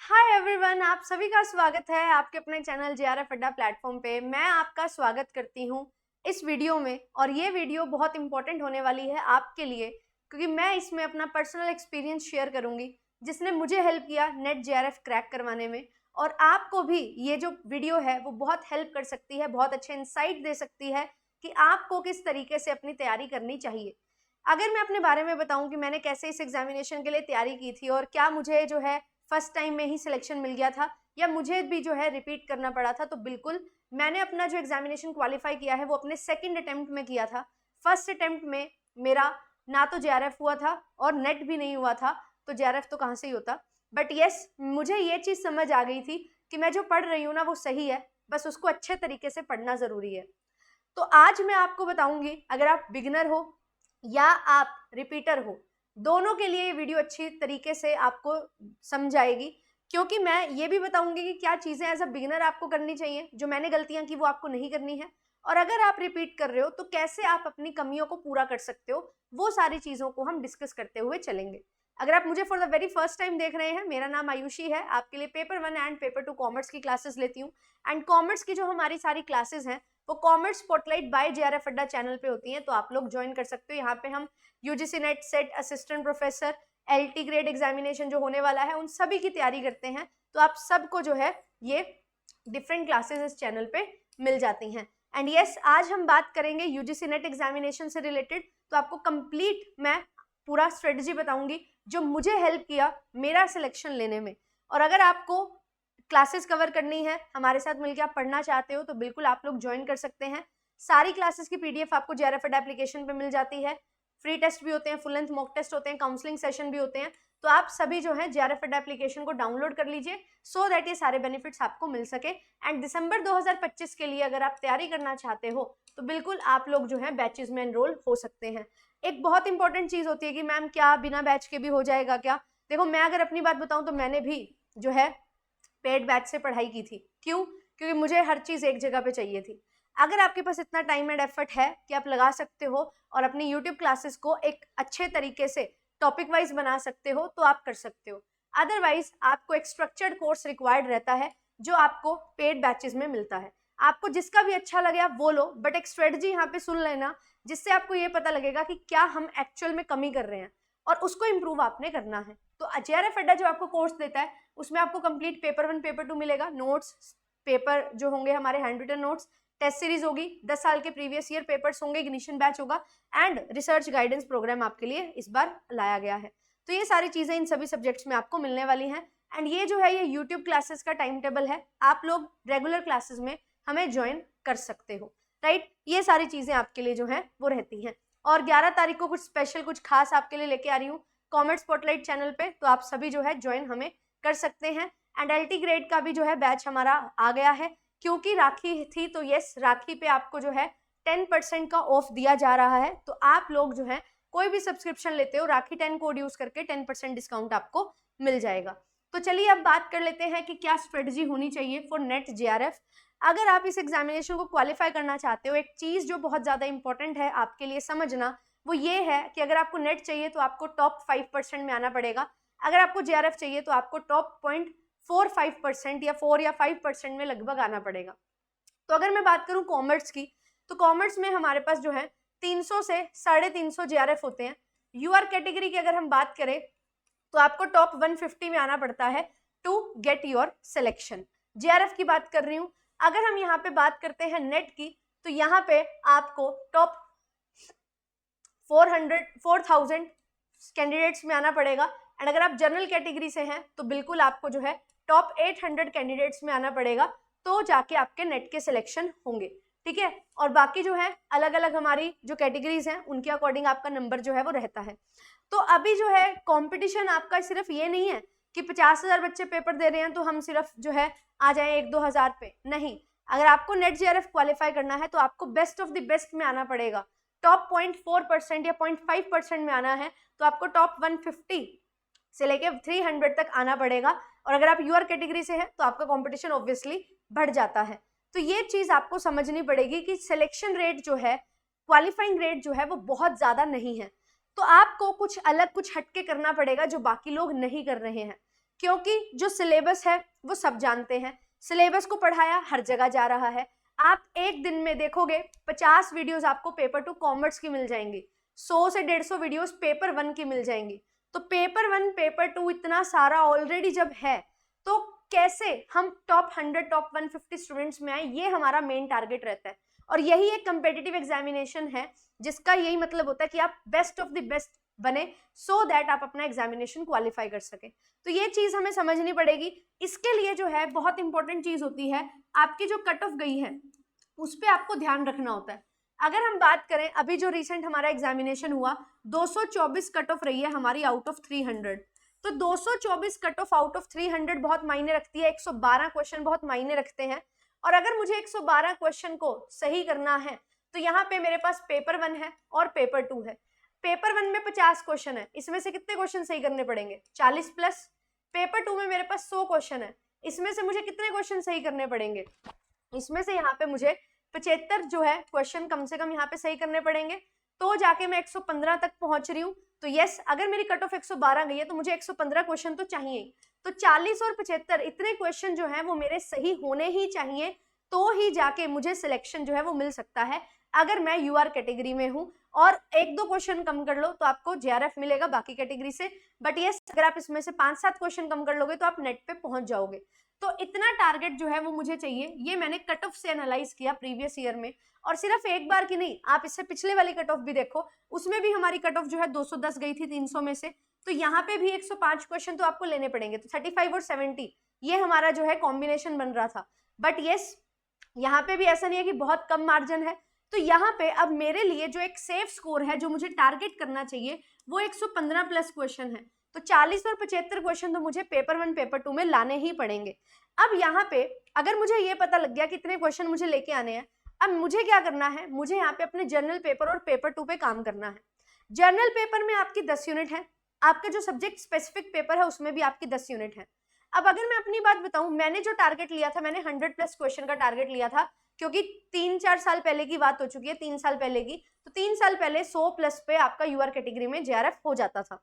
Hi everyone, आप सभी का स्वागत है आपके अपने चैनल जेआरएफ अड्डा प्लेटफॉर्म पे। मैं आपका स्वागत करती हूँ इस वीडियो में और ये वीडियो बहुत इंपॉर्टेंट होने वाली है आपके लिए, क्योंकि मैं इसमें अपना पर्सनल एक्सपीरियंस शेयर करूंगी जिसने मुझे हेल्प किया नेट जेआरएफ क्रैक करवाने में। और आपको भी ये जो वीडियो है वो बहुत हेल्प कर सकती है, बहुत अच्छे इंसाइट दे सकती है कि आपको किस तरीके से अपनी तैयारी करनी चाहिए। अगर मैं अपने बारे में बताऊं कि मैंने कैसे इस एग्जामिनेशन के लिए तैयारी की थी और क्या मुझे जो है फर्स्ट टाइम में ही सिलेक्शन मिल गया था या मुझे भी जो है रिपीट करना पड़ा था, तो बिल्कुल मैंने अपना जो एग्जामिनेशन क्वालिफाई किया है वो अपने सेकंड अटेम्प्ट में किया था। फर्स्ट अटेम्प्ट में मेरा ना तो जेआरएफ हुआ था और नेट भी नहीं हुआ था, तो जेआरएफ तो कहाँ से ही होता। बट यस, मुझे ये चीज़ समझ आ गई थी कि मैं जो पढ़ रही हूँ ना वो सही है, बस उसको अच्छे तरीके से पढ़ना ज़रूरी है। तो आज मैं आपको बताऊंगी, अगर आप बिगिनर हो या आप रिपीटर हो, दोनों के लिए ये वीडियो अच्छी तरीके से आपको समझ आएगी, क्योंकि मैं ये भी बताऊंगी कि क्या चीज़ें एज अ बिगिनर आपको करनी चाहिए, जो मैंने गलतियां की वो आपको नहीं करनी है, और अगर आप रिपीट कर रहे हो तो कैसे आप अपनी कमियों को पूरा कर सकते हो, वो सारी चीज़ों को हम डिस्कस करते हुए चलेंगे। अगर आप मुझे for the very first time देख रहे हैं, मेरा नाम आयुषी है, आपके लिए पेपर 1 एंड पेपर 2 कॉमर्स की क्लासेस लेती हूँ। एंड कॉमर्स की जो हमारी सारी क्लासेस हैं वो कॉमर्स स्पॉटलाइट बाय जेआरएफ अड्डा चैनल पे होती हैं, तो आप लोग ज्वाइन कर सकते हो। यहाँ पे हम UGC net set assistant professor LT grade examination जो होने वाला है उन सभी की तैयारी करते हैं, तो आप सबको जो है ये डिफरेंट क्लासेस इस चैनल पे मिल जाती हैं। एंड यस, आज हम बात करेंगे यूजीसी नेट एग्जामिनेशन से रिलेटेड, तो आपको कंप्लीट मैं पूरा स्ट्रेटजी बताऊंगी जो मुझे हेल्प किया मेरा सिलेक्शन लेने में। और अगर आपको क्लासेस कवर करनी है, हमारे साथ मिलकर आप पढ़ना चाहते हो, तो बिल्कुल आप लोग ज्वाइन कर सकते हैं। सारी क्लासेस की पीडीएफ आपको जेआरएफ अड्डा एप्लीकेशन पे मिल जाती है। फ्री टेस्ट भी होते हैं, फुल लेंथ मॉक टेस्ट होते हैं, काउंसलिंग सेशन भी होते हैं, तो आप सभी जो है जेआरएफ अड्डा एप्लीकेशन को डाउनलोड कर लीजिए सो दैट ये सारे बेनिफिट्स आपको मिल सके। एंड दिसंबर 2025 के लिए अगर आप तैयारी करना चाहते हो तो बिल्कुल आप लोग जो है बैचेस में एनरोल हो सकते हैं। एक बहुत इंपॉर्टेंट चीज होती है कि मैम क्या बिना बैच के भी हो जाएगा क्या? देखो, मैं अगर अपनी बात बताऊं तो मैंने भी जो है पेड बैच से पढ़ाई की थी। क्यों? क्योंकि मुझे हर चीज़ एक जगह पे चाहिए थी। अगर आपके पास इतना टाइम एंड एफर्ट है कि आप लगा सकते हो और अपनी यूट्यूब क्लासेस को एक अच्छे तरीके से टॉपिक वाइज बना सकते हो, तो आप कर सकते हो। अदरवाइज आपको एक स्ट्रक्चर्ड कोर्स रिक्वायर्ड रहता है जो आपको पेड बैचेस में मिलता है। आपको जिसका भी अच्छा लगे आप वो लो, बट एक स्ट्रेटजी यहाँ पे सुन लेना जिससे आपको ये पता लगेगा कि क्या हम एक्चुअल में कमी कर रहे हैं और उसको इम्प्रूव आपने करना है। तो जेआरएफ अड्डा जो आपको कोर्स देता है उसमें आपको कंप्लीट पेपर 1 पेपर 2 मिलेगा, नोट्स पेपर जो होंगे हमारे hand written notes, test series होगी, 10 साल के प्रीवियस ईयर पेपर्स होंगे, इग्निशन बैच होगा, एंड रिसर्च गाइडेंस प्रोग्राम आपके लिए इस बार लाया गया है। तो ये सारी चीज़ें इन सभी सब्जेक्ट्स में आपको मिलने वाली हैं। एंड ये जो है ये यूट्यूब क्लासेस का टाइम टेबल है, आप लोग रेगुलर क्लासेस में हमें ज्वाइन कर सकते हो, राइट? ये सारी चीज़ें आपके लिए जो है वो रहती हैं। और 11 तारीख को कुछ स्पेशल कुछ खास आपके लिए लेके आ रही हूँ कॉमर्स स्पॉटलाइट चैनल पे, तो आप सभी जो है ज्वाइन हमें कर सकते हैं। एंड एलटी ग्रेड का भी जो है बैच हमारा आ गया है, क्योंकि राखी थी तो यस, राखी पे आपको जो है 10% का ऑफ दिया जा रहा है, तो आप लोग जो है कोई भी सब्सक्रिप्शन लेते हो राखी 10 कोड यूज करके 10% डिस्काउंट आपको मिल जाएगा। तो चलिए अब बात कर लेते हैं कि क्या स्ट्रेटजी होनी चाहिए फॉर नेट जेआरएफ। अगर आप इस एग्जामिनेशन को क्वालिफाई करना चाहते हो, एक चीज जो बहुत ज्यादा इंपॉर्टेंट है आपके लिए समझना, वो ये है कि अगर आपको नेट चाहिए तो आपको टॉप 5% में आना पड़ेगा। अगर आपको जेआरएफ चाहिए तो आपको टॉप 0.45% या 4 या 5% में लगभग आना पड़ेगा। तो अगर मैं बात करूं कॉमर्स की, तो कॉमर्स में हमारे पास जो है 300 से 350 जेआरएफ होते हैं। यूआर कैटेगरी की अगर हम बात करें तो आपको टॉप 150 में आना पड़ता है to get your selection. JRF की बात कर रही हूं। अगर हम यहाँ पे बात करते हैं नेट की, तो यहाँ पे आपको टॉप 4000 कैंडिडेट्स में आना पड़ेगा। एंड अगर आप जनरल कैटेगरी से हैं तो बिल्कुल आपको जो है टॉप 800 कैंडिडेट्स में आना पड़ेगा, तो जाके आपके नेट के सिलेक्शन होंगे, ठीक है? और बाकी जो है अलग अलग हमारी जो कैटेगरीज हैं उनके अकॉर्डिंग आपका नंबर जो है वो रहता है। तो अभी जो है कंपटीशन आपका सिर्फ ये नहीं है कि 50,000 बच्चे पेपर दे रहे हैं तो हम सिर्फ जो है आ जाए 1-2 हज़ार पे, नहीं। अगर आपको नेट जेआरएफ क्वालिफाई करना है तो आपको बेस्ट ऑफ द बेस्ट में आना पड़ेगा। टॉप 0.4% या 0.5% में आना है तो आपको टॉप 150 से लेके 300 तक आना पड़ेगा। और अगर आप यूआर कैटेगरी से हैं तो आपका कंपटीशन ऑब्वियसली बढ़ जाता है। तो ये चीज आपको समझनी पड़ेगी कि सिलेक्शन रेट जो है, क्वालिफाइंग रेट जो है वो बहुत ज्यादा नहीं है, तो आपको कुछ अलग कुछ हटके करना पड़ेगा जो बाकी लोग नहीं कर रहे हैं। क्योंकि जो सिलेबस है वो सब जानते हैं, सिलेबस को पढ़ाया हर जगह जा रहा है। आप एक दिन में देखोगे 50 वीडियोस आपको पेपर 2 कॉमर्स की मिल जाएंगी, 100 से 150 वीडियोस पेपर 1 की मिल जाएंगी। तो पेपर 1 पेपर 2 इतना सारा ऑलरेडी जब है तो कैसे हम टॉप 100 टॉप 150 स्टूडेंट्स में आए, ये हमारा मेन टारगेट रहता है। और यही एक कंपेटिटिव एग्जामिनेशन है जिसका यही मतलब होता है कि आप बेस्ट ऑफ द बेस्ट बने, सो दैट आप अपना एग्जामिनेशन क्वालिफाई कर सके। तो ये चीज हमें समझनी पड़ेगी। इसके लिए जो है बहुत इंपॉर्टेंट चीज होती है, आपकी जो कट ऑफ गई है उस पर आपको ध्यान रखना होता है। अगर हम बात करें अभी जो रिसेंट हमारा एग्जामिनेशन हुआ, 224 कट ऑफ रही है हमारी आउट ऑफ 300। तो 224 कट ऑफ आउट ऑफ 300 बहुत मायने रखती है, 112 क्वेश्चन बहुत मायने रखते हैं। और अगर मुझे 112 क्वेश्चन को सही करना है तो यहाँ पे मेरे पास पेपर 1 है और पेपर 2 है। पेपर 1 में 50 क्वेश्चन है, इसमें से कितने क्वेश्चन सही करने पड़ेंगे? 40 प्लस। पेपर 2 में मेरे पास 100 क्वेश्चन है, इसमें से मुझे कितने क्वेश्चन सही करने पड़ेंगे? इसमें से यहाँ पे मुझे 75 जो है क्वेश्चन कम से कम यहाँ पे सही करने पड़ेंगे, तो जाके मैं 115 तक पहुंच रही हूँ। तो यस, अगर मेरी कट ऑफ 112 गई है तो मुझे 115 क्वेश्चन तो चाहिए। तो 40 और 75 इतने क्वेश्चन जो है वो मेरे सही होने ही चाहिए, तो ही जाके मुझे सिलेक्शन जो है वो मिल सकता है। अगर मैं यूआर कैटेगरी में हूँ और 1-2 क्वेश्चन कम कर लो तो आपको जेआरएफ मिलेगा बाकी कैटेगरी से। बट यस, अगर आप इसमें से 5-7 क्वेश्चन कम कर लोगे तो आप नेट पे पहुंच जाओगे। तो इतना टारगेट जो है वो मुझे चाहिए। ये मैंने कट ऑफ से एनालाइज किया प्रीवियस ईयर में, और सिर्फ एक बार की नहीं, आप इससे पिछले वाली कट ऑफ भी देखो, उसमें भी हमारी कट ऑफ जो है 210 गई थी 300 में से। तो यहाँ पे भी 105 क्वेश्चन तो आपको लेने पड़ेंगे। तो 35 और 70 ये हमारा जो है कॉम्बिनेशन बन रहा था। बट यस, यहाँ पे भी ऐसा नहीं है कि बहुत कम मार्जिन है। तो यहाँ पे अब मेरे लिए जो एक सेफ स्कोर है, जो मुझे टारगेट करना चाहिए, वो 115 प्लस क्वेश्चन है। तो 40 और 75 क्वेश्चन तो मुझे पेपर 1 पेपर 2 में लाने ही पड़ेंगे। अब यहाँ पे अगर मुझे ये पता लग गया कि इतने क्वेश्चन मुझे लेके आने हैं, अब मुझे क्या करना है? मुझे यहाँ पे अपने जर्नल पेपर और पेपर 2 पे काम करना है। जर्नल पेपर में आपकी 10 यूनिट है, आपका जो सब्जेक्ट स्पेसिफिक पेपर है उसमें भी आपकी 10 यूनिट है। अब अगर मैं अपनी बात बताऊं, मैंने जो टारगेट लिया था, मैंने 100 प्लस क्वेश्चन का टारगेट लिया था, क्योंकि 3-4 साल पहले की बात हो चुकी है, 3 साल पहले की। तो 3 साल पहले 100 प्लस पे आपका यूआर कैटेगरी में जेआरएफ हो जाता था।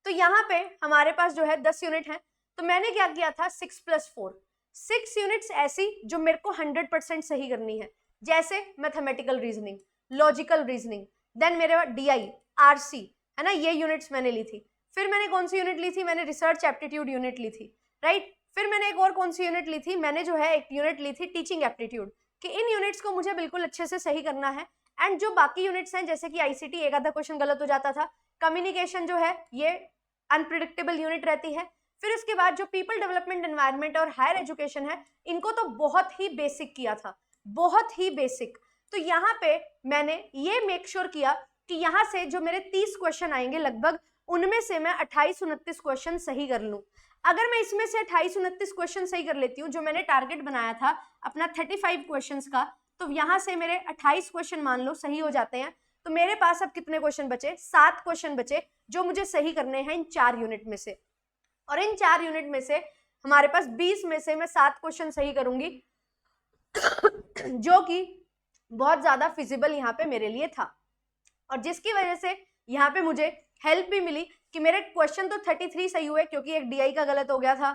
तो यहाँ पे हमारे पास जो है 10 यूनिट है, तो मैंने क्या किया था, 6+4, 6 यूनिट्स ऐसी जो मेरे को 100% सही करनी है, जैसे mathematical reasoning, logical reasoning, then मेरे डीआई, आरसी, है ना, ये यूनिट्स मैंने ली थी। फिर मैंने कौन सी यूनिट ली थी? मैंने रिसर्च एप्टीट्यूड यूनिट ली थी, राइट। फिर मैंने एक और कौन सी यूनिट ली थी? मैंने जो है एक यूनिट ली थी टीचिंग एप्टीट्यूड, कि इन यूनिट्स को मुझे बिल्कुल अच्छे से सही करना है। एंड जो बाकी यूनिट्स हैं, जैसे कि आईसीटी एक आधा क्वेश्चन गलत हो जाता था, कम्युनिकेशन जो है ये अनप्रिडिक्टेबल यूनिट रहती है। फिर उसके बाद जो पीपल डेवलपमेंट, एनवायरनमेंट और हायर एजुकेशन है, इनको तो बहुत ही बेसिक किया था, बहुत ही बेसिक। तो यहाँ पे मैंने ये मेक श्योर किया कि यहाँ से जो मेरे 30 क्वेश्चन आएंगे लगभग, उनमें से मैं 28-29 क्वेश्चन सही कर लूं। अगर मैं इसमें से 28-29 क्वेश्चन सही कर लेती हूँ, जो मैंने टारगेट बनाया था अपना 35 क्वेश्चंस का, तो यहाँ से मेरे 28 क्वेश्चन मान लो सही हो जाते हैं। तो मेरे पास अब कितने क्वेश्चन बचे? 7 क्वेश्चन बचे, जो मुझे सही करने हैं इन 4 यूनिट में से। और इन 4 यूनिट में से हमारे पास 20 में से मैं 7 क्वेश्चन सही करूंगी, जो कि बहुत ज्यादा फिजिबल यहाँ पे मेरे लिए था, और जिसकी वजह से यहाँ पे मुझे हेल्प भी मिली कि मेरे क्वेश्चन तो 33 सही हुए, क्योंकि एक डीआई का गलत हो गया था,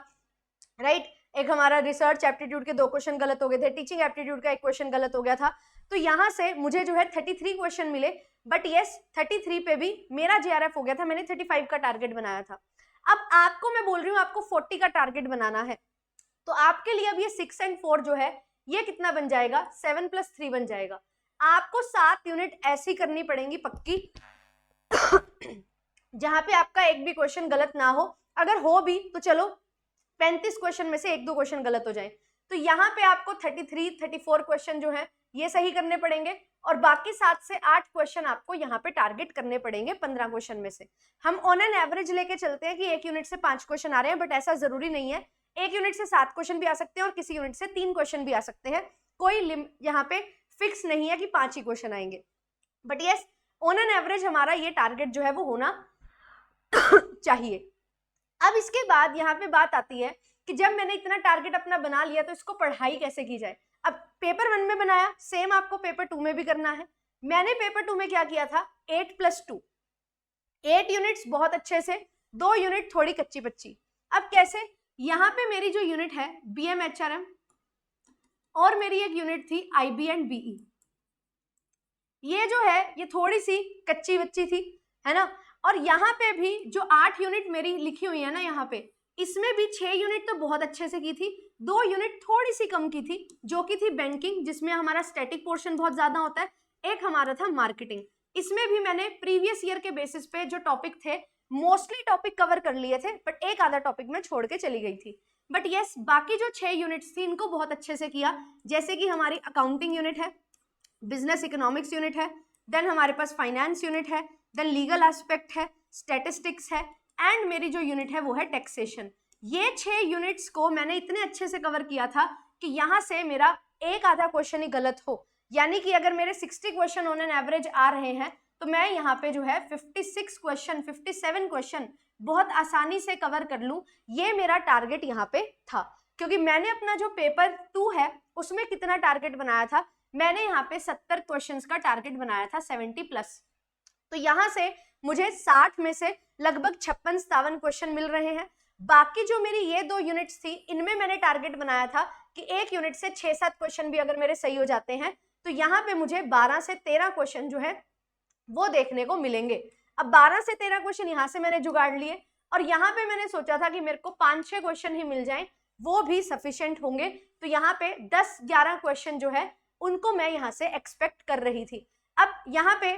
राइट। एक हमारा रिसर्च एप्टीट्यूड के 2 क्वेश्चन गलत हो गए थे, टीचिंग एप्टीट्यूड का 1 क्वेश्चन गलत हो गया था। तो यहाँ से मुझे जो है 33 क्वेश्चन मिले। बट यस, 33 पे भी मेरा जेआरएफ हो गया था, मैंने 35 का टारगेट बनाया था। अब आपको मैं बोल रही हूँ आपको 40 का टारगेट बनाना है, तो आपके लिए अब ये 6 और 4 जो है ये कितना बन जाएगा? 7+3 बन जाएगा। आपको 7 यूनिट ऐसी करनी पड़ेंगी पक्की, जहां पे आपका एक भी क्वेश्चन गलत ना हो। अगर हो भी तो चलो 35 क्वेश्चन में से 1-2 क्वेश्चन गलत हो जाए। तो यहाँ पे आपको 33-34 क्वेश्चन जो है ये सही करने पड़ेंगे, और बाकी 7 से 8 क्वेश्चन आपको यहाँ पे टारगेट करने पड़ेंगे 15 क्वेश्चन में से। हम ऑन एन एवरेज लेके चलते हैं कि एक यूनिट से 5 क्वेश्चन आ रहे हैं, बट ऐसा जरूरी नहीं है। एक यूनिट से 7 क्वेश्चन भी आ सकते हैं और किसी यूनिट से 3 क्वेश्चन भी आ सकते हैं। कोई यहाँ पे फिक्स नहीं है कि 5 ही क्वेश्चन आएंगे। But yes, on an average हमारा ये टारगेट जो है वो होना चाहिए। अब इसके बाद यहाँ पे बात आती है कि जब मैंने इतना टारगेट अपना बना लिया तो इसको पढ़ाई कैसे की जाए। अब पेपर 1 में बनाया, सेम आपको पेपर 2 में भी करना है। मैंने पेपर 2 में क्या किया था? 8+2, 8 यूनिट्स बहुत अच्छे से, 2 यूनिट थोड़ी कच्ची पच्ची। अब कैसे, यहाँ पे मेरी जो यूनिट है BMHRM और मेरी एक यूनिट थी IB एंड BE, ये जो है ये थोड़ी सी कच्ची बच्ची थी, है ना। और यहाँ पे भी जो 8 यूनिट मेरी लिखी हुई है ना यहाँ पे, इसमें भी 6 यूनिट तो बहुत अच्छे से की थी, 2 यूनिट थोड़ी सी कम की थी, जो कि थी बैंकिंग, जिसमें हमारा स्टैटिक पोर्शन बहुत ज्यादा होता है, एक हमारा था मार्केटिंग। इसमें भी मैंने प्रीवियस ईयर के बेसिस पे जो टॉपिक थे मोस्टली टॉपिक कवर कर लिए थे, बट एक आधा टॉपिक मैं छोड़ के चली गई थी। बट यस, बाकी जो 6 यूनिट्स थी इनको बहुत अच्छे से किया, जैसे कि हमारी अकाउंटिंग यूनिट है, बिजनेस इकोनॉमिक्स यूनिट है, देन हमारे पास फाइनेंस यूनिट है, देन लीगल एस्पेक्ट है, स्टैटिस्टिक्स है, एंड मेरी जो यूनिट है वो है टैक्सेशन। ये 6 यूनिट्स को मैंने इतने अच्छे से कवर किया था कि यहाँ से मेरा एक आधा क्वेश्चन ही गलत हो, यानी कि अगर मेरे 60 क्वेश्चन ऑन एन एवरेज आ रहे हैं तो मैं यहाँ पे जो है 57 क्वेश्चन बहुत आसानी से कवर कर लूँ, ये मेरा टारगेट यहाँ पे था। क्योंकि मैंने अपना जो पेपर 2 है उसमें कितना टारगेट बनाया था, मैंने यहाँ पे 70 क्वेश्चंस का टारगेट बनाया था 70+। तो यहाँ से मुझे 60 में से लगभग 56-57 क्वेश्चन मिल रहे हैं। बाकी जो मेरी ये 2 यूनिट्स थी इनमें मैंने टारगेट बनाया था कि एक यूनिट से 6-7 क्वेश्चन भी अगर मेरे सही हो जाते हैं तो यहाँ पे मुझे 12 से 13 क्वेश्चन जो है वो देखने को मिलेंगे। अब 12 से 13 क्वेश्चन यहाँ से मैंने जुगाड़ लिए, और यहाँ पे मैंने सोचा था कि मेरे को 5-6 क्वेश्चन ही मिल जाएं, वो भी सफिशिएंट होंगे। तो यहाँ पे 10-11 क्वेश्चन जो है उनको मैं यहाँ से एक्सपेक्ट कर रही थी। अब यहाँ पे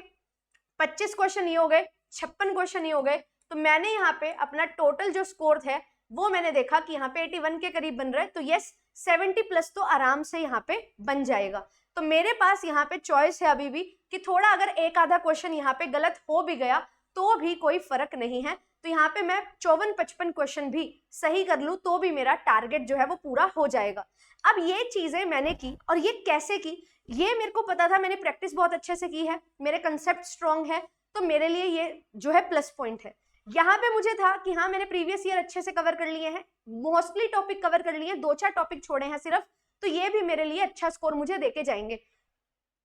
25 क्वेश्चन ये हो गए, 56 क्वेश्चन ये हो गए, तो मैंने यहाँ पे अपना टोटल जो स्कोर है वो मैंने देखा कि यहाँ पे 81 के करीब बन रहा है, तो यस 70+ तो आराम से यहाँ पे बन जाएगा। तो मेरे पास यहाँ पे चॉइस है अभी भी कि थोड़ा अगर एक आधा क्वेश्चन यहाँ पे गलत हो भी गया तो भी कोई फर्क नहीं है, तो यहाँ पे मैं 54-55 क्वेश्चन भी सही कर लूँ तो भी मेरा टारगेट जो है वो पूरा हो जाएगा। अब ये चीजें मैंने की, और ये कैसे की, ये मेरे को पता था, मैंने प्रैक्टिस बहुत अच्छे से की है, मेरे कंसेप्ट स्ट्रॉन्ग है, तो मेरे लिए ये जो है प्लस पॉइंट है। यहाँ पे मुझे था कि हाँ मैंने प्रीवियस ईयर अच्छे से कवर कर लिए हैं, मोस्टली टॉपिक कवर कर लिए हैं, 2-4 टॉपिक छोड़े हैं सिर्फ, तो ये भी मेरे लिए अच्छा स्कोर मुझे देके जाएंगे।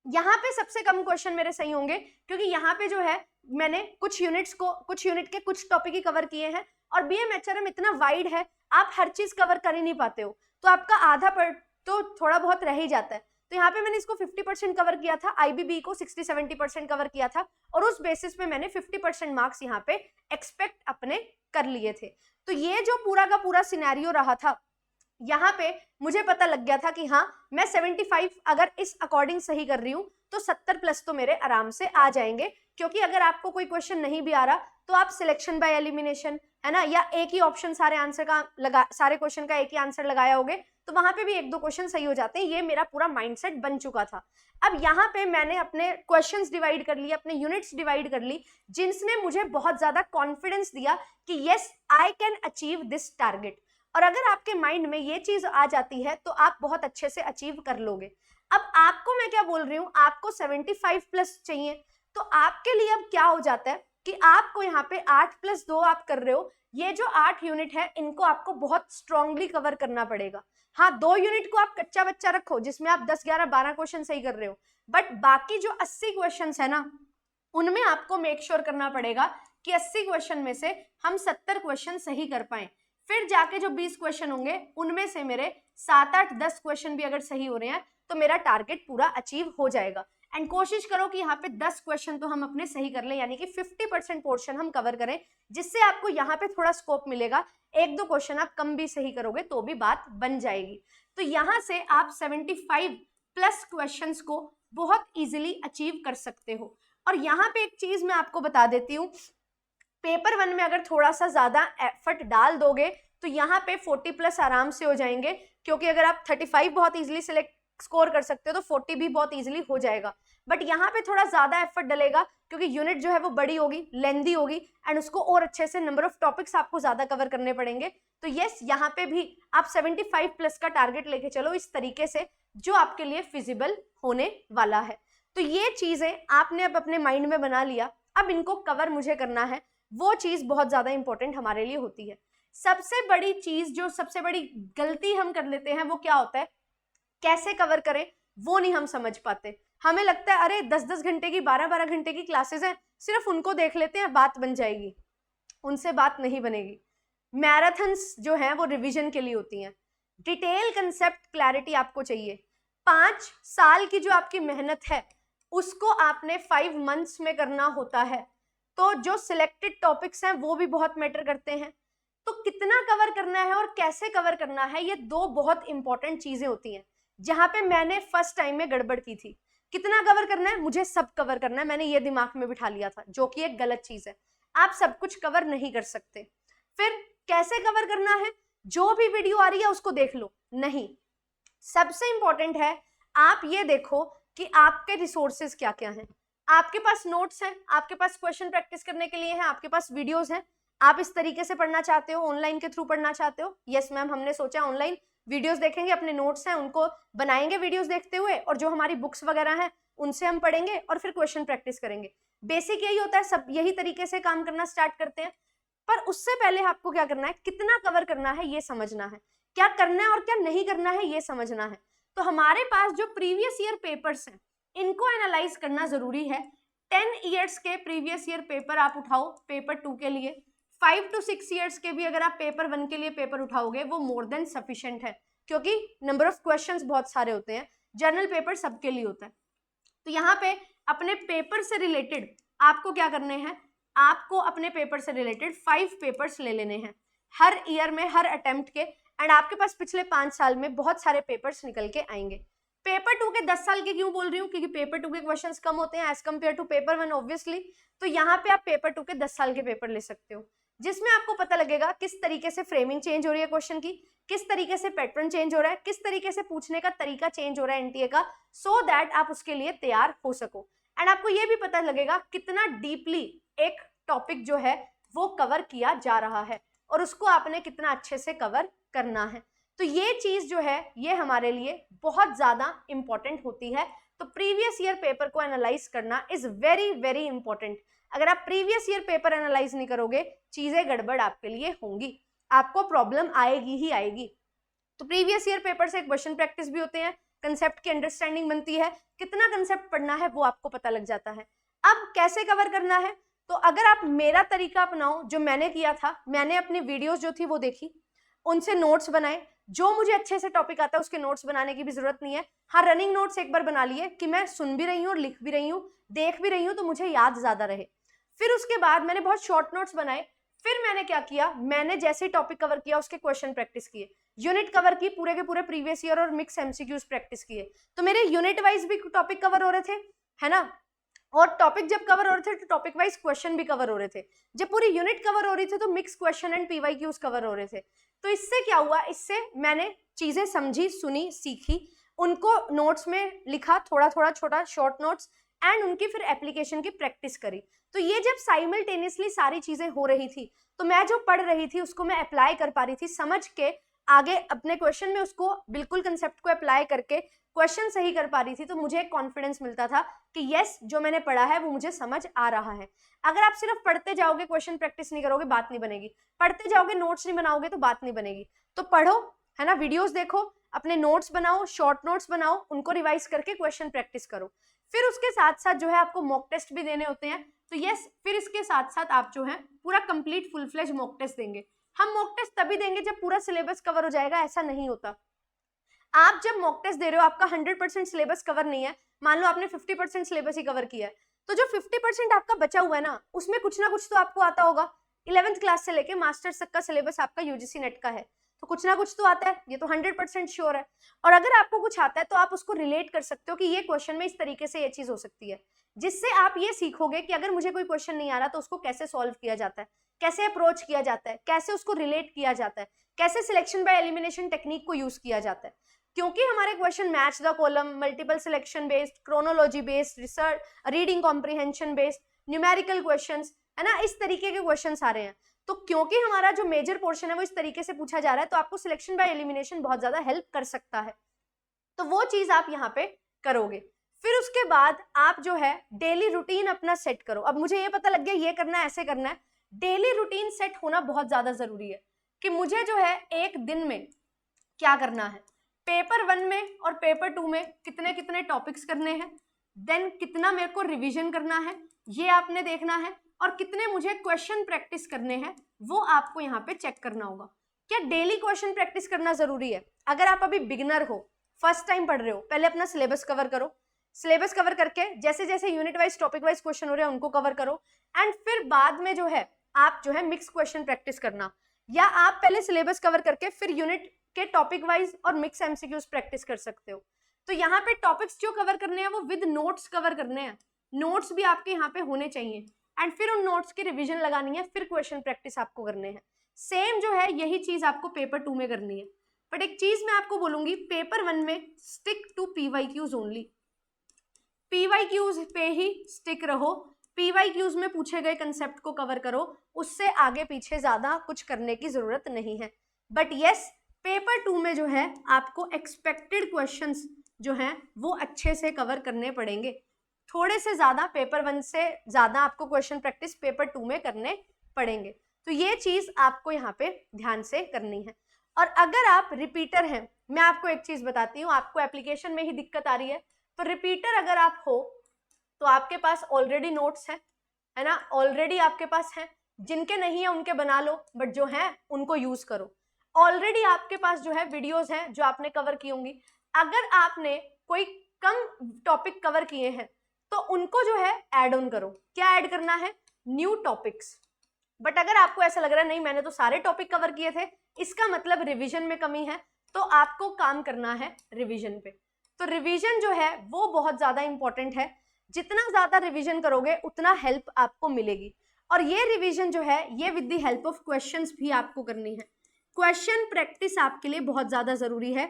यहाँ पे सबसे कम क्वेश्चन मेरे सही होंगे, क्योंकि यहाँ पे जो है मैंने कुछ यूनिट के कुछ टॉपिक ही कवर किए हैं, और BMHRM इतना वाइड है आप हर चीज कवर कर ही नहीं पाते हो, तो आपका आधा पर तो थोड़ा बहुत रह ही जाता है। तो यहाँ पे मैंने इसको 50% कवर किया था, IBB को 60-70% कवर किया था, और उस बेसिस पे मैंने 50% मार्क्स यहाँ पे एक्सपेक्ट अपने कर लिए थे। तो ये जो पूरा का पूरा सिनेरियो रहा था, यहाँ पे मुझे पता लग गया था कि हाँ मैं 75 अगर इस अकॉर्डिंग सही कर रही हूँ तो 70+ तो मेरे आराम से आ जाएंगे। क्योंकि अगर आपको कोई क्वेश्चन नहीं भी आ रहा तो आप सिलेक्शन बाय एलिमिनेशन, है ना, या एक ही ऑप्शन सारे क्वेश्चन का एक ही आंसर लगाया होगे तो वहां पे भी 1-2 क्वेश्चन सही हो जाते हैं। ये मेरा पूरा माइंडसेट बन चुका था। अब यहाँ पे मैंने अपने क्वेश्चंस डिवाइड कर लिए, अपने यूनिट्स डिवाइड कर ली, जिनसे मुझे बहुत ज्यादा कॉन्फिडेंस दिया कि yes I can achieve this target. और अगर आपके माइंड में ये चीज आ जाती है तो आप बहुत अच्छे से अचीव कर लोगे। अब आपको मैं क्या बोल रही हूँ, आपको 75+ चाहिए, तो आपके लिए अब क्या हो जाता है कि आपको यहाँ पे 8+2 आप कर रहे हो, ये जो 8 यूनिट है इनको आपको बहुत स्ट्रांगली कवर करना पड़ेगा। हाँ 2 यूनिट को आप कच्चा बच्चा रखो जिसमें आप 10, 11, 12 क्वेश्चन सही कर रहे हो, बट बाकी जो 80 क्वेश्चन है ना उनमें आपको मेक श्योर करना पड़ेगा कि 80 क्वेश्चन में से हम 70 क्वेश्चन सही कर पाए। फिर जाके जो 20 क्वेश्चन होंगे उनमें से मेरे 7, 8, 10 क्वेश्चन भी अगर सही हो रहे हैं तो मेरा टारगेट पूरा अचीव हो जाएगा। एंड कोशिश करो कि यहाँ पे 10 क्वेश्चन तो हम अपने सही कर लें, यानी कि 50% पोर्शन हम कवर करें, जिससे आपको यहाँ पे थोड़ा स्कोप मिलेगा। 1-2 क्वेश्चन आप कम भी सही करोगे तो भी बात बन जाएगी। तो यहाँ से आप 75+ क्वेश्चंस को बहुत इजीली अचीव कर सकते हो। और यहाँ पे एक चीज मैं आपको बता देती हूँ, पेपर 1 में अगर थोड़ा सा ज्यादा एफर्ट डाल दोगे तो यहाँ पे 40+ आराम से हो जाएंगे, क्योंकि अगर आप 35 बहुत इजीली स्कोर कर सकते हो तो 40 भी बहुत इजीली हो जाएगा। बट यहाँ पे थोड़ा ज्यादा एफर्ट डलेगा क्योंकि यूनिट जो है वो बड़ी होगी, लेंदी होगी, एंड उसको और अच्छे से नंबर ऑफ टॉपिक्स आपको ज्यादा कवर करने पड़ेंगे। तो यस, यहाँ पे भी आप 75+ का टारगेट लेके चलो इस तरीके से, जो आपके लिए फिजिबल होने वाला है। तो ये चीजें आपने अब अपने माइंड में बना लिया, अब इनको कवर मुझे करना है, वो चीज बहुत ज्यादा इंपॉर्टेंट हमारे लिए होती है। सबसे बड़ी चीज, जो सबसे बड़ी गलती हम कर लेते हैं वो क्या होता है, कैसे कवर करें वो नहीं हम समझ पाते। हमें लगता है अरे 10-10 घंटे की, 12-12 घंटे की क्लासेस हैं, सिर्फ उनको देख लेते हैं बात बन जाएगी। उनसे बात नहीं बनेगी। मैराथन्स जो है वो रिवीजन के लिए होती हैं। डिटेल कंसेप्ट क्लैरिटी आपको चाहिए। 5 साल की जो आपकी मेहनत है उसको आपने 5 मंथ्स में करना होता है। तो जो सिलेक्टेड टॉपिक्स हैं वो भी बहुत मैटर करते हैं। तो कितना कवर करना है और कैसे कवर करना है, ये 2 बहुत इंपॉर्टेंट चीजें होती हैं, जहां पे मैंने फर्स्ट टाइम में गड़बड़ की थी। कितना कवर करना है, मुझे सब कवर करना है, मैंने ये दिमाग में बिठा लिया था, जो कि एक गलत चीज है। आप सब कुछ कवर नहीं कर सकते। फिर कैसे कवर करना है, जो भी वीडियो आ रही है उसको देख लो, नहीं, सबसे इंपॉर्टेंट है आप ये देखो कि आपके रिसोर्सेज क्या क्या हैं। आपके पास नोट्स हैं, आपके पास क्वेश्चन प्रैक्टिस करने के लिए हैं, आपके पास वीडियोस हैं। आप इस तरीके से पढ़ना चाहते हो, ऑनलाइन के थ्रू पढ़ना चाहते हो, यस मैम, हमने सोचा ऑनलाइन वीडियोस देखेंगे, अपने नोट्स हैं उनको बनाएंगे वीडियोस देखते हुए, और जो हमारी बुक्स वगैरह हैं उनसे हम पढ़ेंगे और फिर क्वेश्चन प्रैक्टिस करेंगे। बेसिक यही होता है, सब यही तरीके से काम करना स्टार्ट करते हैं। पर उससे पहले आपको क्या करना है, कितना कवर करना है ये समझना है, क्या करना है और क्या नहीं करना है ये समझना है। तो हमारे पास जो प्रीवियस ईयर पेपर्स हैं इनको एनालाइज करना जरूरी है। 10 ईयर्स के प्रीवियस ईयर पेपर आप उठाओ पेपर 2 के लिए, 5 to 6 ईयर्स के भी अगर आप पेपर 1 के लिए पेपर उठाओगे वो मोर देन सफिशिएंट है, क्योंकि नंबर ऑफ क्वेश्चंस बहुत सारे होते हैं, जर्नल पेपर सबके लिए होता है। तो यहाँ पे अपने पेपर से रिलेटेड आपको क्या करने हैं, आपको अपने पेपर से रिलेटेड 5 पेपर्स ले लेने हैं हर ईयर में, हर अटेम्प्ट के। एंड आपके पास पिछले 5 साल में बहुत सारे पेपर्स निकल के आएंगे। पेपर 2 के 10 साल के क्यों बोल रही हूँ, क्योंकि पेपर 2 के क्वेश्चंस कम होते हैं as compare to paper 1 obviously. तो यहाँ पे आप पेपर 2 के 10 साल के पेपर ले सकते हो, जिसमें आपको पता लगेगा किस तरीके से फ्रेमिंग चेंज हो रही है क्वेश्चन की, किस तरीके से पैटर्न चेंज हो रहा है, किस तरीके से पूछने का तरीका चेंज हो रहा है एनटीए का, सो दैट आप उसके लिए तैयार हो सको। एंड आपको ये भी पता लगेगा कितना डीपली एक टॉपिक जो है वो कवर किया जा रहा है और उसको आपने कितना अच्छे से कवर करना है। तो ये चीज जो है ये हमारे लिए बहुत ज्यादा इंपॉर्टेंट होती है। तो प्रीवियस ईयर पेपर को एनालाइज करना इज वेरी वेरी इंपॉर्टेंट। अगर आप प्रीवियस ईयर पेपर एनालाइज नहीं करोगे, चीजें गड़बड़ आपके लिए होंगी, आपको प्रॉब्लम आएगी ही आएगी। तो प्रीवियस ईयर पेपर से क्वेश्चन प्रैक्टिस भी होते हैं, कंसेप्ट की अंडरस्टैंडिंग बनती है, कितना कंसेप्ट पढ़ना है वो आपको पता लग जाता है। अब कैसे कवर करना है, तो अगर आप मेरा तरीका अपनाओ जो मैंने किया था, मैंने अपनी वीडियोस जो थी वो देखी, उनसे नोट्स बनाए, जो मुझे अच्छे से टॉपिक आता है उसके नोट्स बनाने की भी जरूरत नहीं है। हाँ, रनिंग नोट्स एक बार बना लिए कि मैं सुन भी रही हूँ और लिख भी रही हूँ, देख भी रही हूँ, तो मुझे याद ज्यादा रहे। फिर उसके बाद मैंने बहुत शॉर्ट नोट्स बनाए। फिर मैंने क्या किया, मैंने जैसे टॉपिक कवर किया उसके क्वेश्चन प्रैक्टिस किए, यूनिट कवर की, पूरे के पूरे प्रीवियस ईयर और मिक्स एमसीक्यूज प्रैक्टिस किए। तो मेरे यूनिट वाइज भी टॉपिक कवर हो रहे थे, है ना, और टॉपिक जब कवर हो रहे थे तो टॉपिक वाइज क्वेश्चन भी कवर हो रहे थे। जब पूरी यूनिट कवर हो रही थी तो mix question and PYQs cover हो रहे थे। तो इससे क्या हुआ, इससे मैंने चीजें समझी, सुनी, सीखी, उनको नोट्स में लिखा, थोड़ा थोड़ा छोटा शॉर्ट नोट्स, एंड उनकी फिर एप्लीकेशन की प्रैक्टिस करी। तो ये जब साइमल्टेनियसली सारी चीजें हो रही थी तो मैं जो पढ़ रही थी उसको मैं अप्लाई कर पा रही थी, समझ के आगे अपने क्वेश्चन में उसको बिल्कुल कंसेप्ट को अप्लाई करके क्वेश्चन सही कर पा रही थी। तो मुझे एक कॉन्फिडेंस मिलता था कि यस, जो मैंने पढ़ा है वो मुझे समझ आ रहा है। अगर आप सिर्फ पढ़ते जाओगे, क्वेश्चन प्रैक्टिस नहीं करोगे, बात नहीं बनेगी। पढ़ते जाओगे, नोट्स नहीं बनाओगे तो बात नहीं बनेगी। तो पढ़ो, है ना, वीडियोस देखो, अपने नोट्स बनाओ, शॉर्ट नोट्स बनाओ, उनको रिवाइज करके क्वेश्चन प्रैक्टिस करो। फिर उसके साथ साथ जो है आपको मॉक टेस्ट भी देने होते हैं। तो यस, फिर इसके साथ साथ आप जो है पूरा complete full fledge mock test देंगे। हम मॉक टेस्ट तभी देंगे जब पूरा सिलेबस कवर हो जाएगा, ऐसा नहीं होता। आप जब मॉक टेस्ट दे रहे हो, आपका 100% सिलेबस कवर नहीं है, मान लो आपने 50% सिलेबस ही कवर किया है, तो जो 50% आपका बचा हुआ है ना, उसमें कुछ ना कुछ तो आपको आता होगा। 11th क्लास से लेके मास्टर्स तक का सिलेबस आपका यूजीसी नेट का है, तो कुछ ना कुछ तो आता है, ये तो 100% श्योर है। और अगर आपको कुछ आता है तो आप उसको रिलेट कर सकते हो कि ये क्वेश्चन में इस तरीके से ये चीज हो सकती है, जिससे आप ये सीखोगे कि अगर मुझे कोई क्वेश्चन नहीं आ रहा तो उसको कैसे सॉल्व किया जाता है, कैसे अप्रोच किया जाता है, कैसे उसको रिलेट किया जाता है, कैसे सिलेक्शन बाय एलिमिनेशन टेक्निक को यूज किया जाता है। क्योंकि हमारे question match the column, multiple selection based, chronology based, research, reading comprehension based, numerical questions, है ना, इस तरीके के क्वेश्चंस आ रहे हैं। तो क्योंकि हमारा जो मेजर पोर्शन है वो इस तरीके से पूछा जा रहा है, तो आपको सिलेक्शन बाय एलिमिनेशन बहुत ज्यादा हेल्प कर सकता है। तो वो चीज आप यहाँ पे करोगे। फिर उसके बाद आप जो है डेली रूटीन अपना सेट करो। अब मुझे ये पता लग गया ये करना है, ऐसे करना है, डेली रूटीन सेट होना बहुत ज्यादा जरूरी है कि मुझे जो है एक दिन में क्या करना है, पेपर 1 में और पेपर 2 में कितने कितने टॉपिक्स करने हैं, देन कितना मेरे को रिवीजन करना है, ये आपने देखना है। और कितने मुझे क्वेश्चन प्रैक्टिस करने हैं वो आपको यहाँ पे चेक करना होगा। क्या डेली क्वेश्चन प्रैक्टिस करना जरूरी है? अगर आप अभी बिगिनर हो, फर्स्ट टाइम पढ़ रहे हो, पहले अपना सिलेबस कवर करो। सिलेबस कवर करके जैसे जैसे unit wise topic wise question हो रहे हैं उनको कवर करो, एंड फिर बाद में जो है आप जो है मिक्स क्वेश्चन प्रैक्टिस करना, या आप पहले सिलेबस कवर करके फिर यूनिट के टॉपिक वाइज और मिक्स एमसीक्यूज प्रैक्टिस कर सकते हो। तो यहाँ पे टॉपिक्स जो कवर करने हैं वो विद नोट्स कवर करने हैं, नोट्स भी आपके यहाँ पे होने चाहिए, एंड फिर उन नोट्स की रिवीजन लगानी है, फिर क्वेश्चन प्रैक्टिस आपको करने हैं। सेम जो है यही चीज आपको पेपर 2 में करनी है। बट एक चीज मैं आपको बोलूंगी, पेपर 1 में stick to PYQs only, PYQs पे ही स्टिक रहो, पीवाईक्यूज में पूछे गए कंसेप्ट को कवर करो, उससे आगे पीछे ज्यादा कुछ करने की जरूरत नहीं है। बट यस, पेपर 2 में जो है आपको एक्सपेक्टेड क्वेश्चंस जो हैं वो अच्छे से कवर करने पड़ेंगे, थोड़े से ज्यादा, पेपर 1 से ज्यादा आपको क्वेश्चन प्रैक्टिस पेपर 2 में करने पड़ेंगे। तो ये चीज आपको यहाँ पे ध्यान से करनी है। और अगर आप रिपीटर हैं, मैं आपको एक चीज बताती हूँ, आपको एप्लीकेशन में ही दिक्कत आ रही है, तो रिपीटर अगर आप हो तो आपके पास ऑलरेडी नोट्स है ना, ऑलरेडी आपके पास है, जिनके नहीं है उनके बना लो, बट जो है उनको यूज करो। ऑलरेडी आपके पास जो है वीडियोस हैं जो आपने कवर की होंगी, अगर आपने कोई कम टॉपिक कवर किए हैं तो उनको जो है ऐड ऑन करो। क्या ऐड करना है? New topics. बट अगर आपको ऐसा लग रहा है नहीं मैंने तो सारे टॉपिक कवर किए थे, इसका मतलब रिवीजन में कमी है, तो आपको काम करना है रिवीजन पे। तो रिवीजन जो है वो बहुत ज्यादा इंपॉर्टेंट है, जितना ज्यादा रिवीजन करोगे उतना हेल्प आपको मिलेगी। और ये रिवीजन जो है ये with the help of questions भी आपको करनी है। क्वेश्चन प्रैक्टिस आपके लिए बहुत ज्यादा जरूरी है।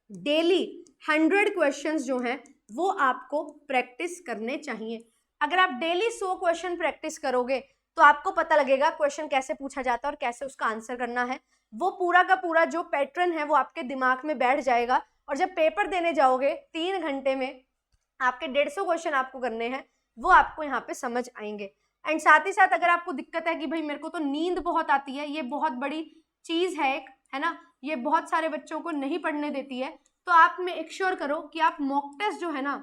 डेली 100 क्वेश्चंस जो हैं वो आपको प्रैक्टिस करने चाहिए। अगर आप डेली 100 क्वेश्चन प्रैक्टिस करोगे तो आपको पता लगेगा क्वेश्चन कैसे पूछा जाता है और कैसे उसका आंसर करना है। वो पूरा का पूरा जो पैटर्न है वो आपके दिमाग में बैठ जाएगा, और जब पेपर देने जाओगे 3 घंटे में आपके 150 क्वेश्चन आपको करने हैं, वो आपको यहाँ पे समझ आएंगे। एंड साथ ही साथ अगर आपको दिक्कत है कि भाई मेरे को तो नींद बहुत आती है, ये बहुत बड़ी चीज है एक, है ना, ये बहुत सारे बच्चों को नहीं पढ़ने देती है, तो आप में एक श्योर करो कि आप मॉक टेस्ट जो है ना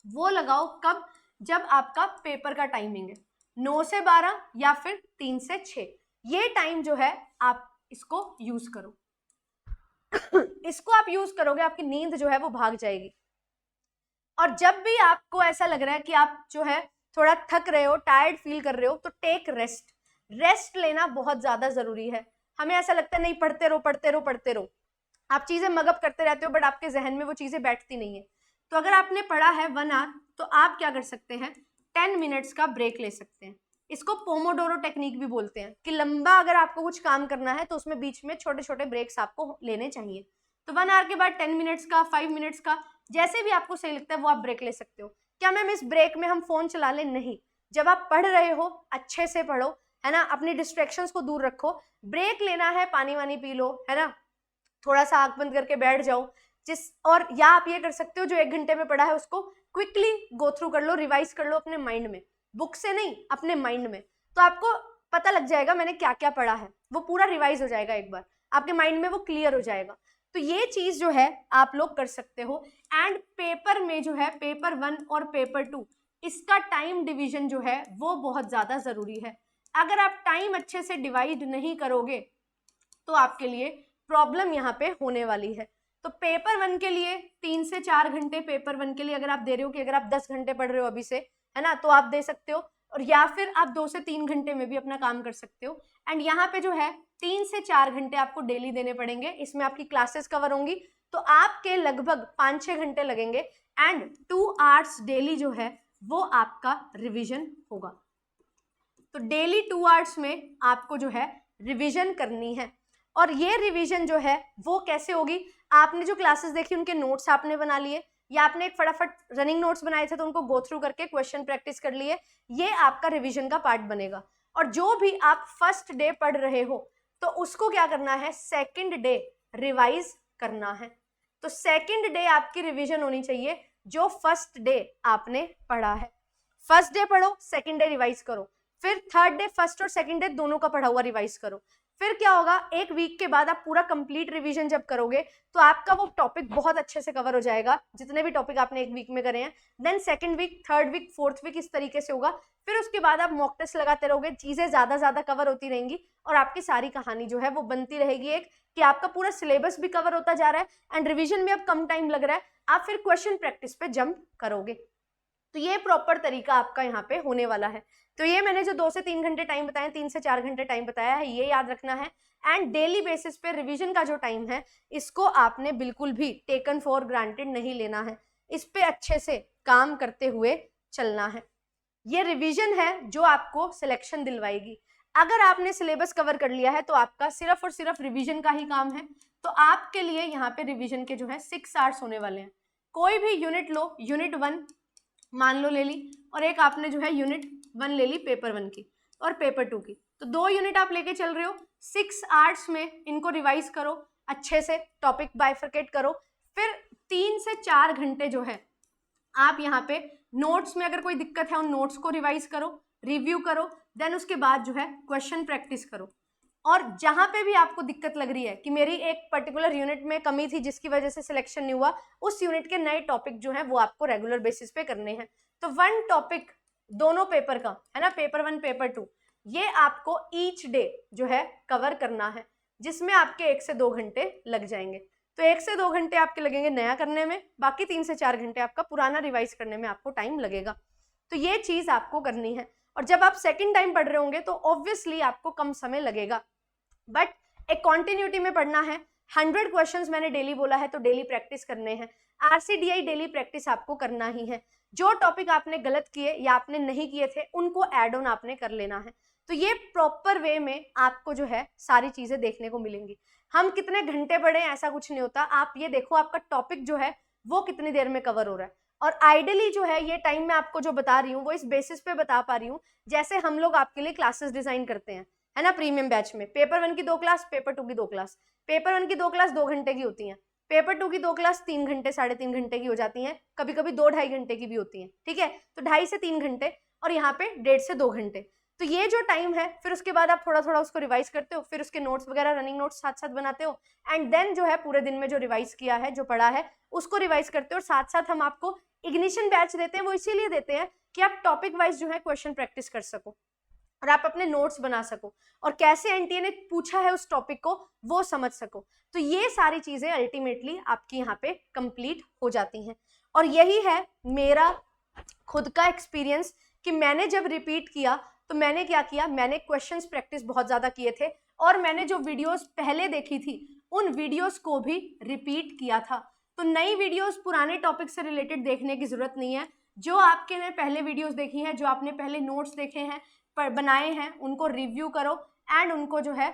वो लगाओ। कब? जब आपका पेपर का टाइमिंग है 9 से 12 या फिर 3 से 6, ये टाइम जो है आप इसको यूज करो। इसको आप यूज करोगे आपकी नींद जो है वो भाग जाएगी। और जब भी आपको ऐसा लग रहा है कि आप जो है थोड़ा थक रहे हो, टायर्ड फील कर रहे हो, तो टेक रेस्ट। रेस्ट लेना बहुत ज्यादा जरूरी है। हमें ऐसा लगता है नहीं पढ़ते रहो पढ़ते रहो पढ़ते रहो, आप चीजें मगअप करते रहते हो, बट आपके जहन में वो चीजें बैठती नहीं है। तो अगर आपने पढ़ा है 1 आवर, तो आप क्या कर सकते हैं, 10 मिनट्स का ब्रेक ले सकते हैं। इसको पोमोडोरो टेक्निक भी बोलते हैं कि लंबा अगर आपको कुछ काम करना है तो उसमें बीच में छोटे छोटे ब्रेक्स आपको लेने चाहिए। तो 1 आवर के बाद 10 मिनट्स का, 5 मिनट्स का, जैसे भी आपको सही लगता है वो आप ब्रेक ले सकते हो। क्या मैम इस ब्रेक में हम फोन चला लें? नहीं, जब आप पढ़ रहे हो अच्छे से पढ़ो, है ना, अपनी डिस्ट्रैक्शंस को दूर रखो। ब्रेक लेना है, पानी वानी पी लो, है ना, थोड़ा सा आंख बंद करके बैठ जाओ। और या आप ये कर सकते हो जो 1 घंटे में पढ़ा है उसको क्विकली गो थ्रू कर लो, रिवाइज कर लो अपने माइंड में, बुक से नहीं अपने माइंड में। तो आपको पता लग जाएगा मैंने क्या क्या पढ़ा है, वो पूरा रिवाइज हो जाएगा, एक बार आपके माइंड में वो क्लियर हो जाएगा। तो ये चीज जो है आप लोग कर सकते हो। एंड पेपर में जो है पेपर 1 और पेपर 2 इसका टाइम डिवीजन जो है वो बहुत ज्यादा जरूरी है। अगर आप टाइम अच्छे से डिवाइड नहीं करोगे तो आपके लिए प्रॉब्लम यहाँ पे होने वाली है। तो पेपर 1 के लिए 3 से 4 घंटे पेपर 1 के लिए अगर आप दे रहे हो, कि अगर आप 10 घंटे पढ़ रहे हो अभी से, है ना, तो आप दे सकते हो, और या फिर आप 2 से 3 घंटे में भी अपना काम कर सकते हो। एंड यहाँ पे जो है 3 से 4 घंटे आपको डेली देने पड़ेंगे। इसमें आपकी क्लासेस कवर होंगी, तो आपके लगभग 5-6 घंटे लगेंगे। एंड 2 आवर्स डेली जो है वो आपका रिविजन होगा। तो डेली 2 आवर्स में आपको जो है रिविजन करनी है। और ये रिवीजन जो है वो कैसे होगी, आपने जो क्लासेस देखी उनके नोट्स आपने बना लिए, या आपने एक फटाफट रनिंग नोट्स बनाए थे तो उनको गो थ्रू करके क्वेश्चन प्रैक्टिस कर लिए, ये आपका रिवीजन का पार्ट बनेगा। और जो भी आप फर्स्ट डे पढ़ रहे हो तो उसको क्या करना है, सेकंड डे रिवाइज करना है। तो सेकंड डे आपकी रिवीजन होनी चाहिए जो फर्स्ट डे आपने पढ़ा है। फर्स्ट डे पढ़ो, सेकंड डे रिवाइज करो, फिर थर्ड डे फर्स्ट और सेकंड डे दोनों का पढ़ा हुआ रिवाइज करो, फिर क्या होगा, एक वीक के बाद आप पूरा कंप्लीट रिवीजन जब करोगे तो आपका वो टॉपिक बहुत अच्छे से कवर हो जाएगा, जितने भी टॉपिक आपने एक वीक में करे हैं। Then second week, third week, fourth week इस तरीके से होगा। फिर उसके बाद आप मॉक टेस्ट लगाते रहोगे, चीजें ज्यादा कवर होती रहेंगी और आपकी सारी कहानी जो है वो बनती रहेगी एक, कि आपका पूरा सिलेबस भी कवर होता जा रहा है एंड रिविजन में अब कम टाइम लग रहा है, आप फिर क्वेश्चन प्रैक्टिस पे जंप करोगे। तो ये प्रॉपर तरीका आपका यहाँ पे होने वाला है। तो ये मैंने जो 2 से 3 घंटे टाइम बताया, 3 से 4 घंटे टाइम बताया है, ये याद रखना है। एंड डेली बेसिस पे रिवीजन का जो टाइम है, इसको आपने बिल्कुल भी टेकन फॉर ग्रांटेड नहीं लेना है, इस पे अच्छे से काम करते हुए चलना है। ये रिवीजन है जो आपको सिलेक्शन दिलवाएगी। अगर आपने सिलेबस कवर कर लिया है तो आपका सिर्फ और सिर्फ रिवीजन का ही काम है। तो आपके लिए यहाँ पे रिवीजन के जो है 6 आवर्स होने वाले हैं। कोई भी यूनिट लो, यूनिट 1 मान लो ले ली, और एक आपने जो है यूनिट 1 ले ली पेपर 1 की और पेपर 2 की, तो 2 यूनिट आप लेके चल रहे हो। 6 आवर्स में इनको रिवाइज करो अच्छे से, टॉपिक बाइफरकेट करो। फिर 3 से 4 घंटे जो है आप यहाँ पे नोट्स में अगर कोई दिक्कत है उन नोट्स को रिवाइज करो, रिव्यू करो। देन उसके बाद जो है क्वेश्चन प्रैक्टिस करो। और जहां पे भी आपको दिक्कत लग रही है कि मेरी एक पर्टिकुलर यूनिट में कमी थी जिसकी वजह से सिलेक्शन नहीं हुआ, उस यूनिट के नए टॉपिक जो है वो आपको रेगुलर बेसिस पे करने हैं। तो 1 टॉपिक दोनों पेपर का है ना, पेपर 1 पेपर 2, ये आपको ईच डे जो है कवर करना है, जिसमें आपके 1 से 2 घंटे लग जाएंगे। तो 1 से 2 घंटे आपके लगेंगे नया करने में, बाकी 3 से 4 घंटे आपका पुराना रिवाइज करने में आपको टाइम लगेगा। तो ये चीज आपको करनी है। और जब आप सेकंड टाइम पढ़ रहे होंगे तो ऑब्वियसली आपको कम समय लगेगा, बट एक कॉन्टिन्यूटी में पढ़ना है। 100 क्वेश्चंस मैंने डेली बोला है, तो डेली प्रैक्टिस करने हैं। RCDI डेली प्रैक्टिस आपको करना ही है। जो टॉपिक आपने गलत किए या आपने नहीं किए थे उनको एड ऑन आपने कर लेना है। तो ये प्रॉपर वे में आपको जो है सारी चीजें देखने को मिलेंगी। हम कितने घंटे पढ़े ऐसा कुछ नहीं होता, आप ये देखो आपका टॉपिक जो है वो कितनी देर में कवर हो रहा है। और आइडियली जो है ये टाइम मैं आपको जो बता रही हूँ वो इस बेसिस पे बता पा रही हूँ जैसे हम लोग आपके लिए क्लासेस डिजाइन करते हैं, है ना, प्रीमियम बैच में। पेपर 1 की 2 क्लास, पेपर 2 की 2 क्लास। पेपर 1 की 2 क्लास 2 घंटे की होती हैं, पेपर 2 की 2 क्लास 3 घंटे 3.5 घंटे की हो जाती हैं, कभी कभी 2-2.5 घंटे की भी होती हैं, ठीक है। तो 2.5 से 3 घंटे और यहाँ पे 1.5 से 2 घंटे। तो ये जो टाइम है, फिर उसके बाद आप थोड़ा थोड़ा उसको रिवाइज करते हो, फिर उसके नोट्स वगैरह रनिंग नोट्स साथ साथ बनाते हो, एंड देन जो है पूरे दिन में जो रिवाइज किया है, जो पढ़ा है, उसको रिवाइज करते हो। और साथ साथ हम आपको इग्निशन बैच देते हैं, वो इसीलिए देते हैं कि आप टॉपिक वाइज जो है क्वेश्चन प्रैक्टिस कर सको और आप अपने नोट्स बना सको और कैसे एनटीए ने पूछा है उस टॉपिक को वो समझ सको। तो ये सारी चीजें अल्टीमेटली आपकी यहाँ पे कंप्लीट हो जाती हैं। और यही है मेरा खुद का एक्सपीरियंस कि मैंने जब रिपीट किया तो मैंने क्या किया, मैंने क्वेश्चंस प्रैक्टिस बहुत ज्यादा किए थे और मैंने जो वीडियोस पहले देखी थी उन वीडियोस को भी रिपीट किया था। तो नई वीडियोस पुराने टॉपिक से रिलेटेड देखने की जरूरत नहीं है। जो आपके ने पहले वीडियोस देखी हैं, जो आपने पहले नोट्स देखे हैं, बनाए हैं, उनको रिव्यू करो एंड उनको जो है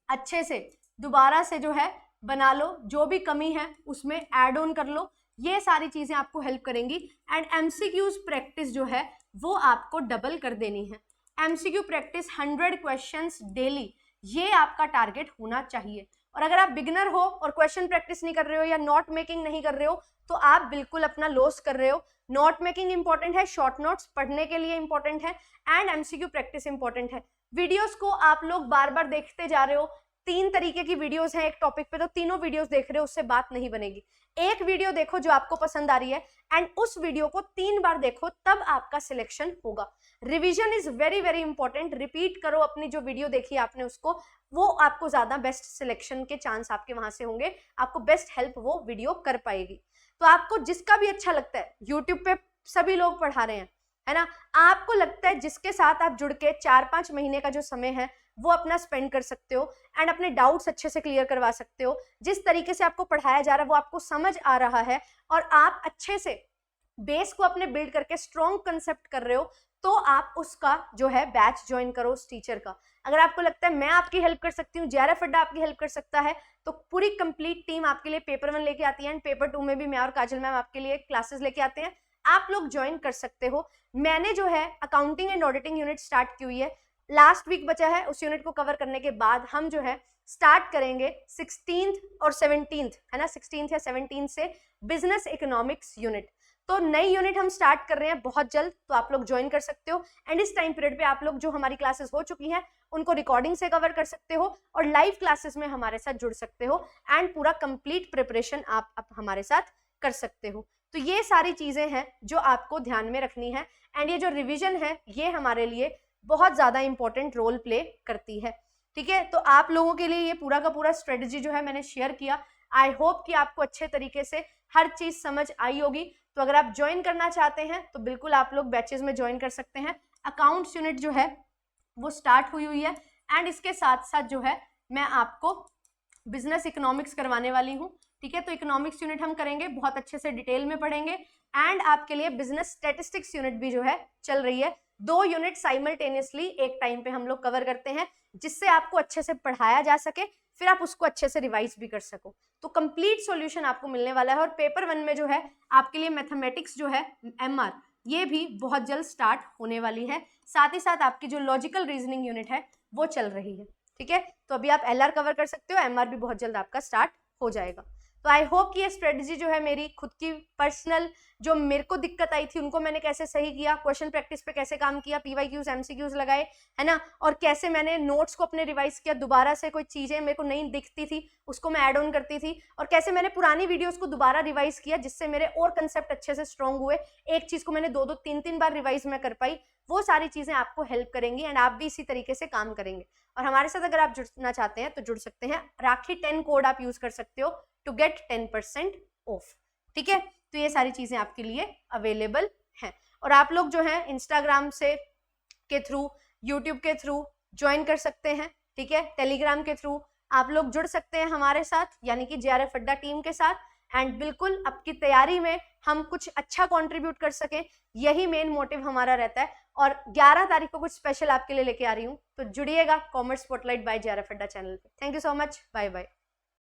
अच्छे से दोबारा से जो है बना लो, जो भी कमी है उसमें ऐड ऑन कर लो। ये सारी चीजें आपको हेल्प करेंगी। एंड MCQs प्रैक्टिस जो है वो आपको डबल कर देनी है। MCQ प्रैक्टिस 100 क्वेश्चंस डेली, ये आपका टारगेट होना चाहिए। और अगर आप बिगिनर हो और क्वेश्चन प्रैक्टिस नहीं कर रहे हो या नोट मेकिंग नहीं कर रहे हो तो आप बिल्कुल अपना लॉस कर रहे हो। नोट मेकिंग इंपॉर्टेंट है, शॉर्ट नोट्स पढ़ने के लिए इंपॉर्टेंट है एंड MCQ प्रैक्टिस इंपॉर्टेंट है। वीडियोस को आप लोग बार बार देखते जा रहे हो। 3 तरीके की वीडियोस हैं एक टॉपिक पे, तो तीनों वीडियोस देख रहे हो, उससे बात नहीं बनेगी। एक वीडियो देखो जो आपको पसंद आ रही है एंड उस वीडियो को 3 बार देखो, तब आपका सिलेक्शन होगा। Revision is very very important. Repeat करो अपनी जो वीडियो देखी आपने उसको, वो आपको ज्यादा बेस्ट सिलेक्शन के चांस आपके वहां से होंगे, आपको बेस्ट हेल्प वो वीडियो कर पाएगी। तो आपको जिसका भी अच्छा लगता है, यूट्यूब पे सभी लोग पढ़ा रहे हैं, है ना, आपको लगता है जिसके साथ आप जुड़ के 4-5 महीने का जो समय है वो अपना स्पेंड कर सकते हो एंड अपने डाउट्स अच्छे से क्लियर करवा सकते हो। जिस तरीके से आपको पढ़ाया जा रहा है वो आपको समझ आ रहा है और आप अच्छे से बेस को अपने बिल्ड करके स्ट्रॉन्ग कंसेप्ट कर रहे हो, तो आप उसका जो है बैच ज्वाइन करो उस टीचर का। अगर आपको लगता है मैं आपकी हेल्प कर सकती हूँ, JRF अड्डा आपकी हेल्प कर सकता है, तो पूरी कंप्लीट टीम आपके लिए पेपर 1 लेके आती है एंड पेपर 2 में भी मैं और काजल मैम आपके लिए क्लासेस लेके आते हैं। आप लोग ज्वाइन कर सकते हो। मैंने जो है accounting and auditing unit start की हुई है, लास्ट वीक बचा है, उस यूनिट को कवर करने के बाद हम जो है स्टार्ट करेंगे 16th और 17th, है ना, 16th या 17th से बिजनेस इकोनॉमिक्स यूनिट। तो नई यूनिट हम स्टार्ट कर रहे हैं बहुत जल्द, तो आप लोग ज्वाइन कर सकते हो। एंड इस टाइम पीरियड पे आप लोग जो हमारी क्लासेस हो चुकी हैं उनको रिकॉर्डिंग से कवर कर सकते हो और लाइव क्लासेस में हमारे साथ जुड़ सकते हो एंड पूरा कंप्लीट प्रिपरेशन आप हमारे साथ कर सकते हो। तो ये सारी चीजें हैं जो आपको ध्यान में रखनी है। एंड ये जो रिवीजन है ये हमारे लिए बहुत ज्यादा इंपॉर्टेंट रोल प्ले करती है, ठीक है। तो आप लोगों के लिए ये पूरा का पूरा स्ट्रेटजी जो है मैंने शेयर किया। आई होप कि आपको अच्छे तरीके से हर चीज समझ आई होगी। तो अगर आप ज्वाइन करना चाहते हैं तो बिल्कुल आप लोग बैचेस में ज्वाइन कर सकते हैं। अकाउंट्स यूनिट जो है वो स्टार्ट हुई है एंड इसके साथ साथ जो है मैं आपको बिजनेस इकोनॉमिक्स करवाने वाली हूँ, ठीक है। तो इकोनॉमिक्स यूनिट हम करेंगे, बहुत अच्छे से डिटेल में पढ़ेंगे। एंड आपके लिए बिजनेस स्टैटिस्टिक्स यूनिट भी जो है चल रही है। 2 यूनिट साइमल्टेनियसली एक टाइम पे हम लोग कवर करते हैं, जिससे आपको अच्छे से पढ़ाया जा सके, फिर आप उसको अच्छे से रिवाइज भी कर सको। तो कंप्लीट सॉल्यूशन आपको मिलने वाला है। और पेपर 1 में जो है आपके लिए मैथमेटिक्स जो है MR ये भी बहुत जल्द स्टार्ट होने वाली है। साथ ही साथ आपकी जो लॉजिकल रीजनिंग यूनिट है वो चल रही है, ठीक है। तो अभी आप LR कवर कर सकते हो, MR भी बहुत जल्द आपका स्टार्ट हो जाएगा। तो आई होप कि ये स्ट्रेटजी जो है मेरी खुद की पर्सनल जो मेरे को दिक्कत आई थी उनको मैंने कैसे सही किया, क्वेश्चन प्रैक्टिस पे कैसे काम किया, PYQs MCQs लगाए, है ना, और कैसे मैंने नोट्स को अपने रिवाइज किया, दोबारा से कोई चीजें मेरे को नहीं दिखती थी उसको मैं ऐड ऑन करती थी, और कैसे मैंने पुरानी वीडियोस को दोबारा रिवाइज किया जिससे मेरे और कंसेप्ट अच्छे से स्ट्रॉन्ग हुए। एक चीज को मैंने 2-2 3-3 बार रिवाइज में कर पाई। वो सारी चीजें आपको हेल्प करेंगी एंड आप भी इसी तरीके से काम करेंगे। और हमारे साथ अगर आप जुड़ना चाहते हैं तो जुड़ सकते हैं। राखी 10 कोड आप यूज कर सकते हो टू गेट 10% ऑफ, ठीक है। तो ये सारी चीजें आपके लिए अवेलेबल हैं। और आप लोग जो है इंस्टाग्राम से के थ्रू, यूट्यूब के थ्रू ज्वाइन कर सकते हैं, ठीक है। टेलीग्राम के थ्रू आप लोग जुड़ सकते हैं हमारे साथ, यानी कि JRF अड्डा टीम के साथ। एंड बिल्कुल आपकी तैयारी में हम कुछ अच्छा कंट्रीब्यूट कर सकें, यही मेन मोटिव हमारा रहता है। और 11 तारीख को कुछ स्पेशल आपके लिए लेके आ रही हूँ, तो जुड़िएगा commerce spotlight by JRF Adda channel पे। Thank you so much, bye bye.